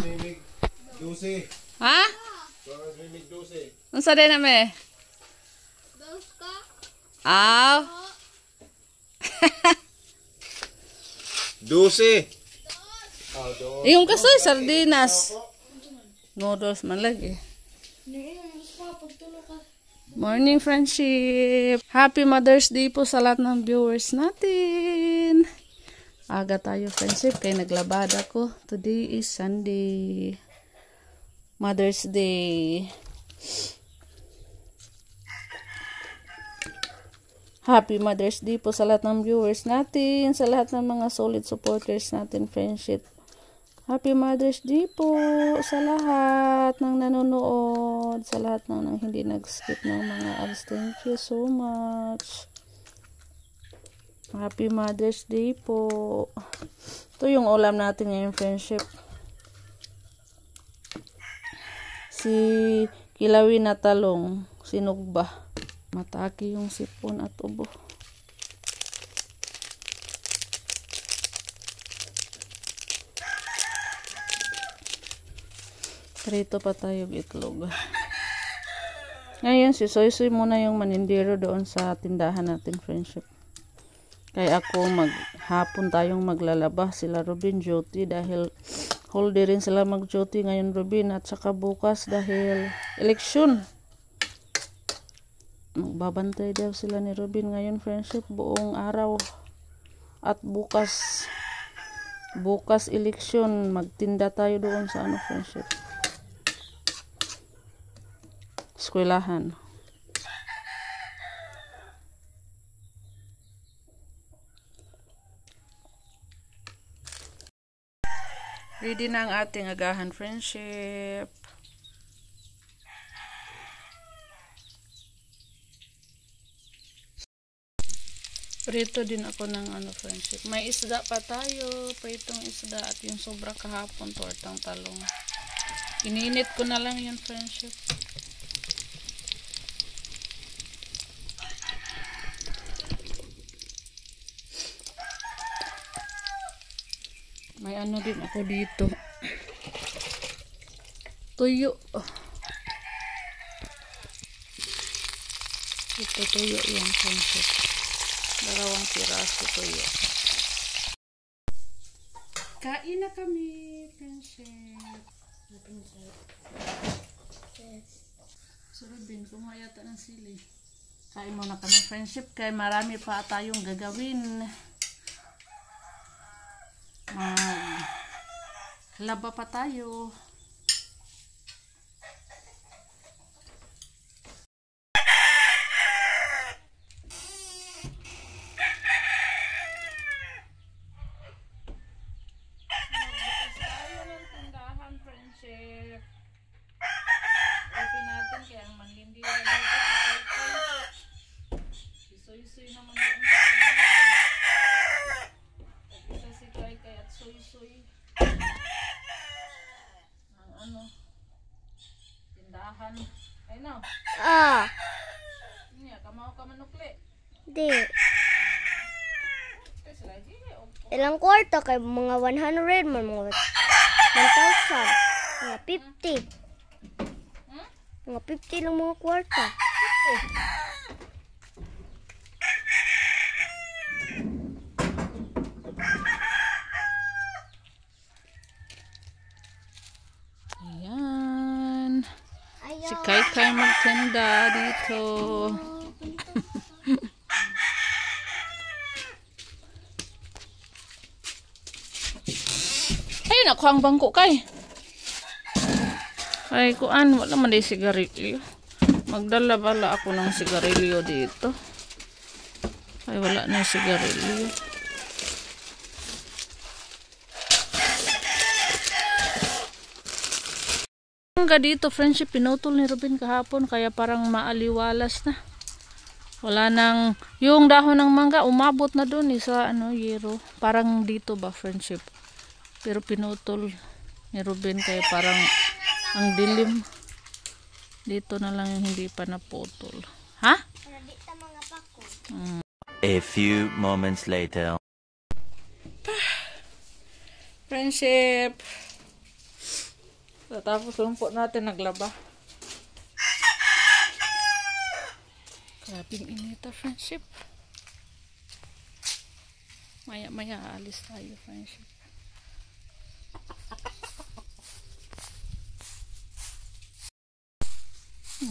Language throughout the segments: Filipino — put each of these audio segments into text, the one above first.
Mimig 12. Ha? Soras mimig 12. Unsa din na me? Dos ka? Aw. 12. Yung kasoy sardinas. Noodles man lagi. Morning friendship. Happy Mother's Day po sa lahat ng viewers natin. Aga tayo friendship kay naglabada ko. Today is Sunday. Mother's Day. Happy Mother's Day po sa lahat ng viewers natin, sa lahat ng mga solid supporters natin friendship. Happy Mother's Day po sa lahat ng nanonood, sa lahat ng hindi nag-skip ng mga ads. Thank you so much. Happy Mother's Day po. Ito yung ulam natin ngayon friendship. Si kilawin na talong, sinugba. Mataki yung sipon at ubo. Prito pa tayo itlog. Ngayon si Soy muna yung manindero doon sa tindahan natin friendship. Kaya ako maghapon tayong maglalaba. Sila Robin Jyoti dahil holiday rin sila mag-duty ngayon Robin, at saka bukas dahil eleksyon. Magbabantay daw sila ni Robin ngayon friendship buong araw. At bukas eleksyon, magtinda tayo doon sa friendship. Eskwelahan. Ready na ang ating agahan friendship. Prito din ako ng friendship. May isda pa tayo. Pritong isda at yung sobra kahapon tortang talong. Ininit ko na lang yung friendship. May din ako dito. Tuyo. Ito tuyo yung friendship. 2 piraso tuyo. Kain na kami, friendship. So, Robin, kumuha yata ng sili. Kain muna kami, friendship, kaya marami pa tayong gagawin. Laba pa tayo. Open natin kaya ang manlindira dito si Soy naman doon isa si Kai at Soy ang tindahan ay no niya kamaw ka manukli Di. Ilang kwarta kay mga 100 man mga 1,000 mga 50. Mga 50 lang mga kwarta. Ayan. Si Kai magtinda dito. Ayun ako ang bangko Kai. Ay, kuan, wala man din sigarilyo. Magdala bala ako ng sigarilyo dito. Ay, wala na sigarilyo. Hangga dito, friendship, pinutol ni Robin kahapon, kaya parang maaliwalas na. Wala nang, yung dahon ng mangga, umabot na dun sa, yero. Parang dito ba, friendship. Pero pinutol ni Robin, kaya parang, ang dilim. Dito na lang yung hindi pa naputol. Ha? A few moments later. Friendship. Tapos lumpot natin naglaba. Grabing inita, friendship. Maya-maya aalis tayo, friendship.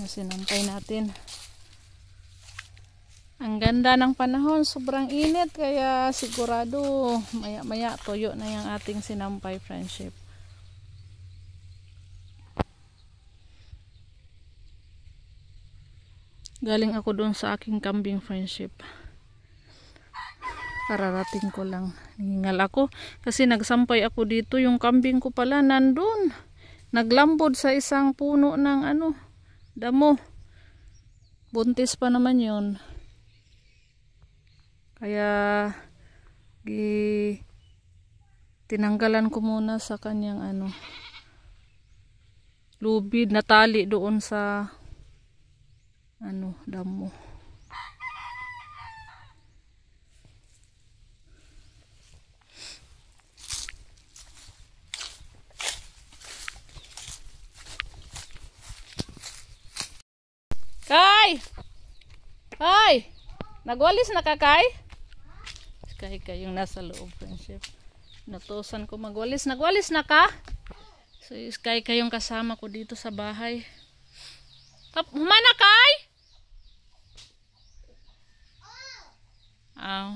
Sinampay natin. Ang ganda ng panahon, sobrang init, kaya sigurado maya-maya tuyo na yung ating sinampay, friendship. Galing ako doon sa aking kambing, friendship. Kararating ko lang. Hingal ako kasi nagsampay ako dito. Yung kambing ko pala nandun. Naglambod sa isang puno ng damo. Buntis pa naman yun. Kaya tinanggalan ko muna sa kanyang lubid na tali doon sa damo. Kay! Ay! Nagwalis na ka, Kay? Kay kayong nasa loob, friendship. Natusan ko magwalis. Nagwalis na ka? So, Kay kayong kasama ko dito sa bahay. Humana, Kay? Aw.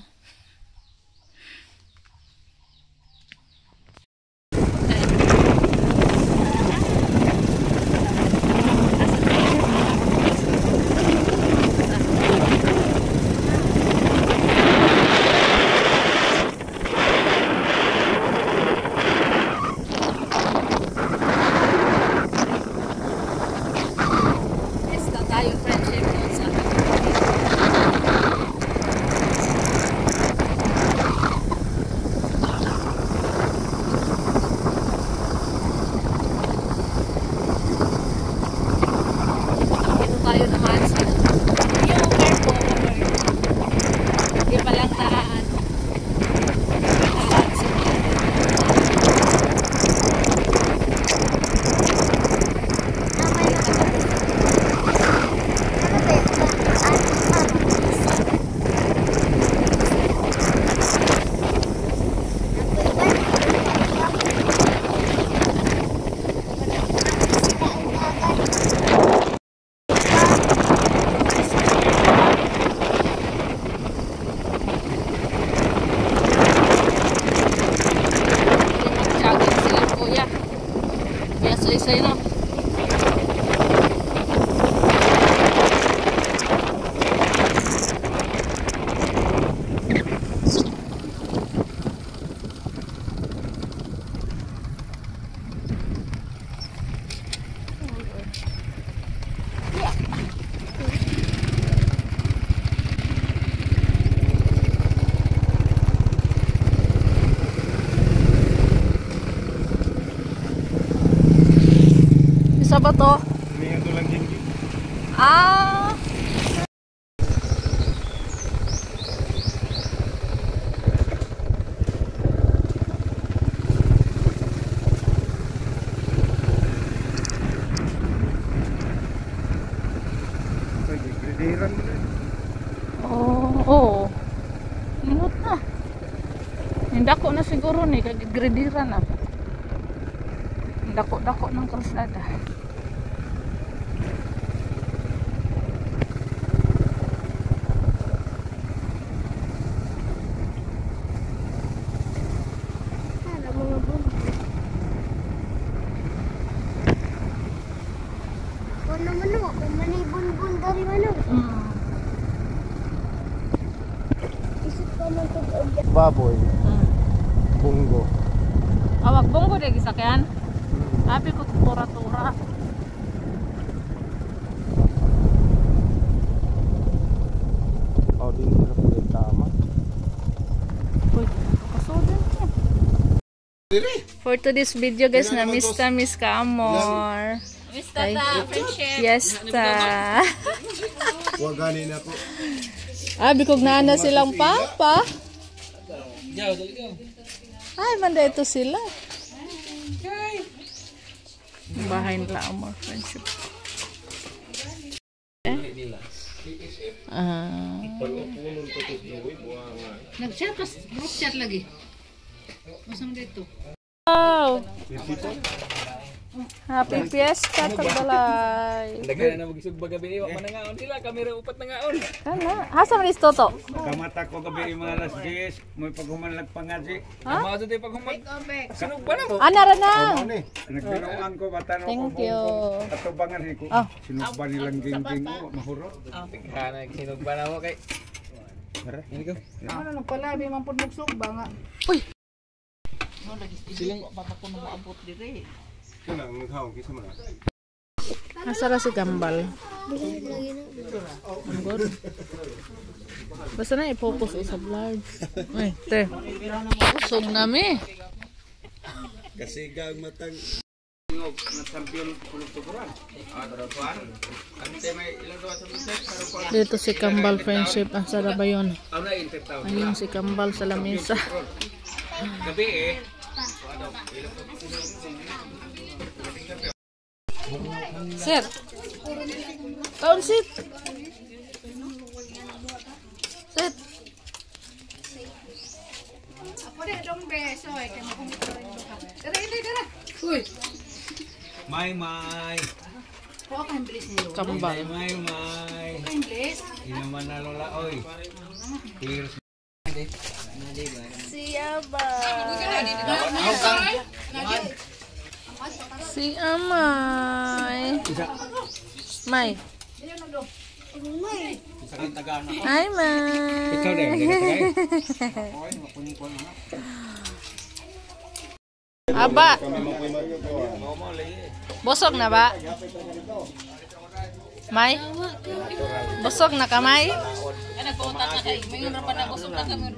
Say no. Isa ba to? Humingan to lang din. Ah! Nagigridiran mo na. Oo. Ingot na. Hindako na siguro ni kagigrediran na. Dako-dako ng kalsada. Ada mga bunga. Ano manibun-bun dari mana? Isip ka man ito. Baboy. Bunggo. Awag bonggo deh gisakyan. Abi ko tura-tura. Oh, din sila pwede tama. Uy, kasodan yan. For today's video guys, na Mr. Miss Kamor. Mr. Ta, friendship. Yes ta. Huwag ganin ako. Abi kog naana silang papa. Ay, manda ito sila. Bahay nila Amor Friendship. Nag-chat pas group chat lagi. Masam dito. Wow! Happy Fiesta Tagbalay. Daghan na magisug bagabi wa man nangaon sila kamera upat nangaon. Kana, hasa man isto to? Kamata ko gabi mga alas 10, may paghumanlag pangaji. Mao sa tay paghumag. Sinug ba na mo? Ana ra na. Nagbinuan ko batano ko. Thank you. Atubangan ko. Oh. Sinugba nilang gingging ko, mahurot. Kana sinug ba na mo kay. Ini ko. Ano nang pala may mampud mugsog ba nga. Uy. Siling Papakuno mo abot dire. Asa ra si Gambal? Good. Basta na i-focus sa vlog. Ay, te. Usog na mi. Kasi gang matang Dito si Kambal Friendship. Ang sarap ba yun? na inter taw. Ayun si Kambal sa lamesa. Gabi Sir. Kaun sit. Sit. Ako din dong beso ay kay mo kumito. Dara. Uy. may. Ko ka bilis niyo. Kambal. May. English. Inaman na lola oy. Clear. Si Amay. May. Hi, May. Ikaw din, Aba. Bosog na ba? May? Bosog na ka, May? Nagpuunta ka kay. Mayon ra pa na busog na kami.